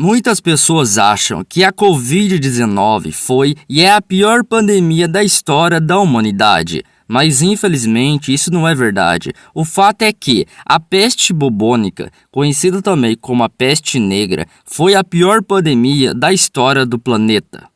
Muitas pessoas acham que a Covid-19 foi e é a pior pandemia da história da humanidade, mas infelizmente isso não é verdade. O fato é que a peste bubônica, conhecida também como a peste negra, foi a pior pandemia da história do planeta.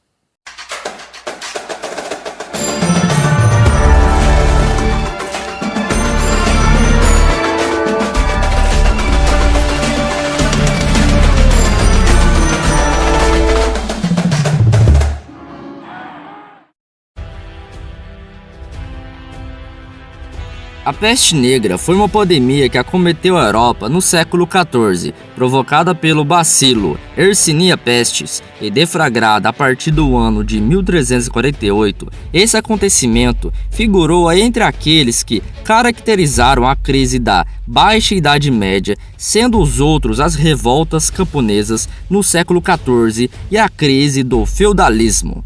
A peste negra foi uma pandemia que acometeu a Europa no século XIV, provocada pelo bacilo Yersinia pestis e deflagrada a partir do ano de 1348. Esse acontecimento figurou entre aqueles que caracterizaram a crise da Baixa Idade Média, sendo os outros as revoltas camponesas no século XIV e a crise do feudalismo.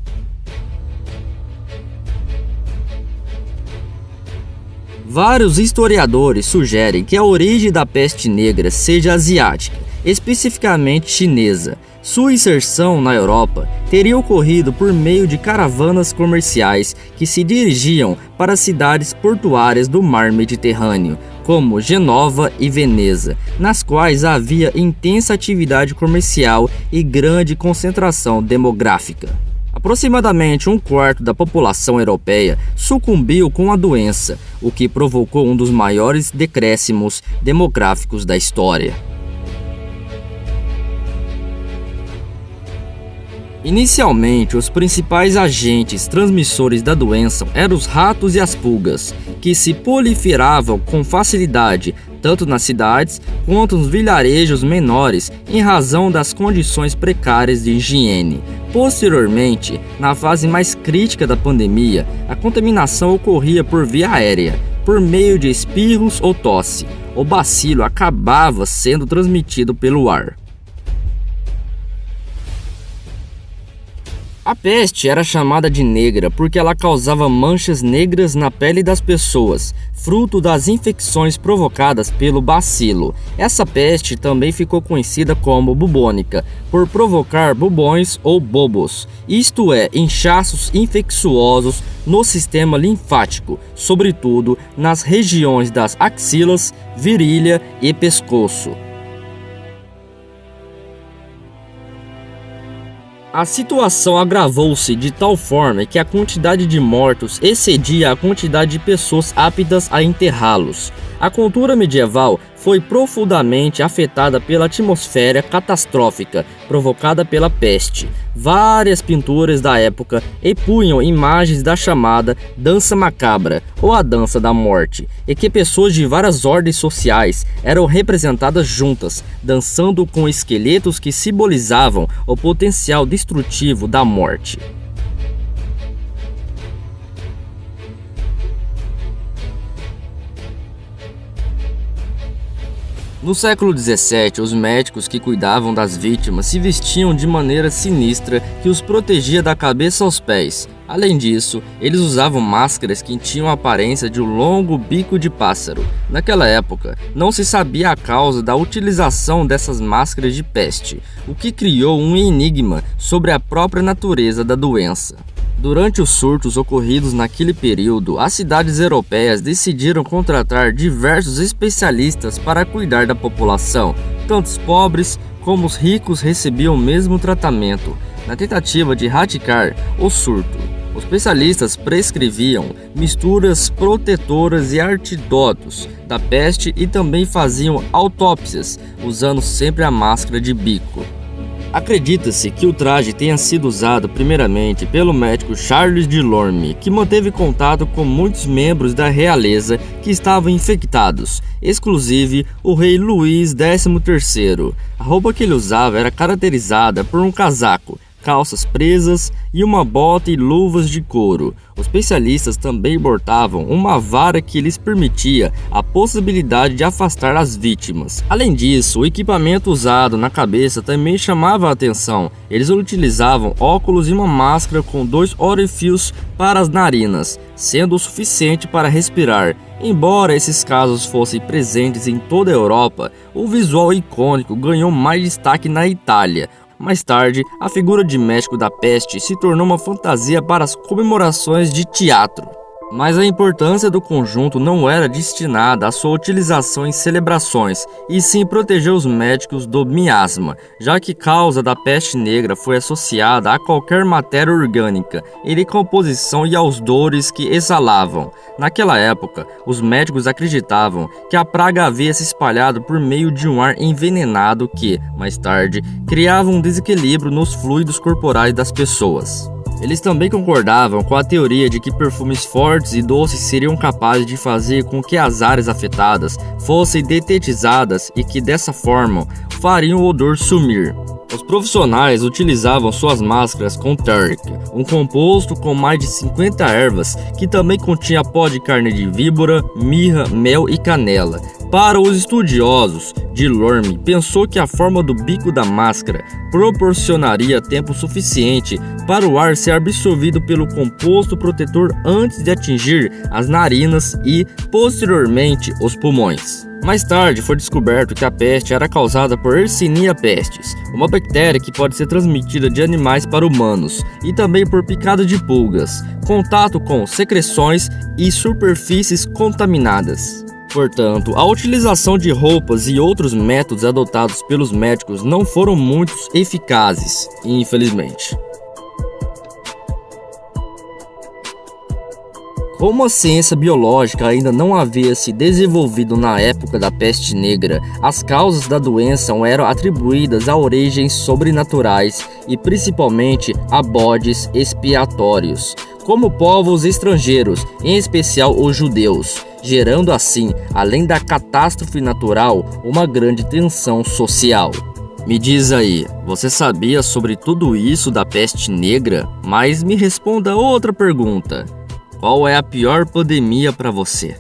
Vários historiadores sugerem que a origem da peste negra seja asiática, especificamente chinesa. Sua inserção na Europa teria ocorrido por meio de caravanas comerciais que se dirigiam para cidades portuárias do mar Mediterrâneo, como Genova e Veneza, nas quais havia intensa atividade comercial e grande concentração demográfica. Aproximadamente um quarto da população europeia sucumbiu com a doença, o que provocou um dos maiores decréscimos demográficos da história. Inicialmente, os principais agentes transmissores da doença eram os ratos e as pulgas, que se proliferavam com facilidade tanto nas cidades quanto nos vilarejos menores em razão das condições precárias de higiene. Posteriormente, na fase mais crítica da pandemia, a contaminação ocorria por via aérea, por meio de espirros ou tosse. O bacilo acabava sendo transmitido pelo ar. A peste era chamada de negra porque ela causava manchas negras na pele das pessoas, fruto das infecções provocadas pelo bacilo. Essa peste também ficou conhecida como bubônica, por provocar bubões ou bobos, isto é, inchaços infecciosos no sistema linfático, sobretudo nas regiões das axilas, virilha e pescoço. A situação agravou-se de tal forma que a quantidade de mortos excedia a quantidade de pessoas aptas a enterrá-los. A cultura medieval foi profundamente afetada pela atmosfera catastrófica provocada pela peste. Várias pinturas da época expunham imagens da chamada dança macabra ou a dança da morte, em que pessoas de várias ordens sociais eram representadas juntas, dançando com esqueletos que simbolizavam o potencial destrutivo da morte. No século XVII, os médicos que cuidavam das vítimas se vestiam de maneira sinistra que os protegia da cabeça aos pés. Além disso, eles usavam máscaras que tinham a aparência de um longo bico de pássaro. Naquela época, não se sabia a causa da utilização dessas máscaras de peste, o que criou um enigma sobre a própria natureza da doença. Durante os surtos ocorridos naquele período, as cidades europeias decidiram contratar diversos especialistas para cuidar da população. Tanto os pobres como os ricos recebiam o mesmo tratamento, na tentativa de erradicar o surto. Os especialistas prescreviam misturas protetoras e antídotos da peste e também faziam autópsias, usando sempre a máscara de bico. Acredita-se que o traje tenha sido usado primeiramente pelo médico Charles de Lorme, que manteve contato com muitos membros da realeza que estavam infectados, exclusive o rei Luís XIII. A roupa que ele usava era caracterizada por um casaco, calças presas e uma bota e luvas de couro. Os especialistas também portavam uma vara que lhes permitia a possibilidade de afastar as vítimas. Além disso, o equipamento usado na cabeça também chamava a atenção. Eles utilizavam óculos e uma máscara com 2 orifícios para as narinas, sendo o suficiente para respirar. Embora esses casos fossem presentes em toda a Europa, o visual icônico ganhou mais destaque na Itália, Mais tarde, a figura de médico da peste se tornou uma fantasia para as comemorações de teatro. Mas a importância do conjunto não era destinada à sua utilização em celebrações, e sim proteger os médicos do miasma, já que a causa da peste negra foi associada a qualquer matéria orgânica em decomposição e aos odores que exalavam. Naquela época, os médicos acreditavam que a praga havia se espalhado por meio de um ar envenenado que, mais tarde, criava um desequilíbrio nos fluidos corporais das pessoas. Eles também concordavam com a teoria de que perfumes fortes e doces seriam capazes de fazer com que as áreas afetadas fossem detetizadas e que dessa forma fariam o odor sumir. Os profissionais utilizavam suas máscaras com tárrica, um composto com mais de 50 ervas que também continha pó de carne de víbora, mirra, mel e canela. Para os estudiosos, Delorme pensou que a forma do bico da máscara proporcionaria tempo suficiente para o ar ser absorvido pelo composto protetor antes de atingir as narinas e, posteriormente, os pulmões. Mais tarde foi descoberto que a peste era causada por Yersinia pestis, uma bactéria que pode ser transmitida de animais para humanos, e também por picada de pulgas, contato com secreções e superfícies contaminadas. Portanto, a utilização de roupas e outros métodos adotados pelos médicos não foram muito eficazes, infelizmente. Como a ciência biológica ainda não havia se desenvolvido na época da peste negra, as causas da doença eram atribuídas a origens sobrenaturais e principalmente a bodes expiatórios, como povos estrangeiros, em especial os judeus, gerando assim, além da catástrofe natural, uma grande tensão social. Me diz aí, você sabia sobre tudo isso da peste negra? Mas me responda outra pergunta. Qual é a pior pandemia para você?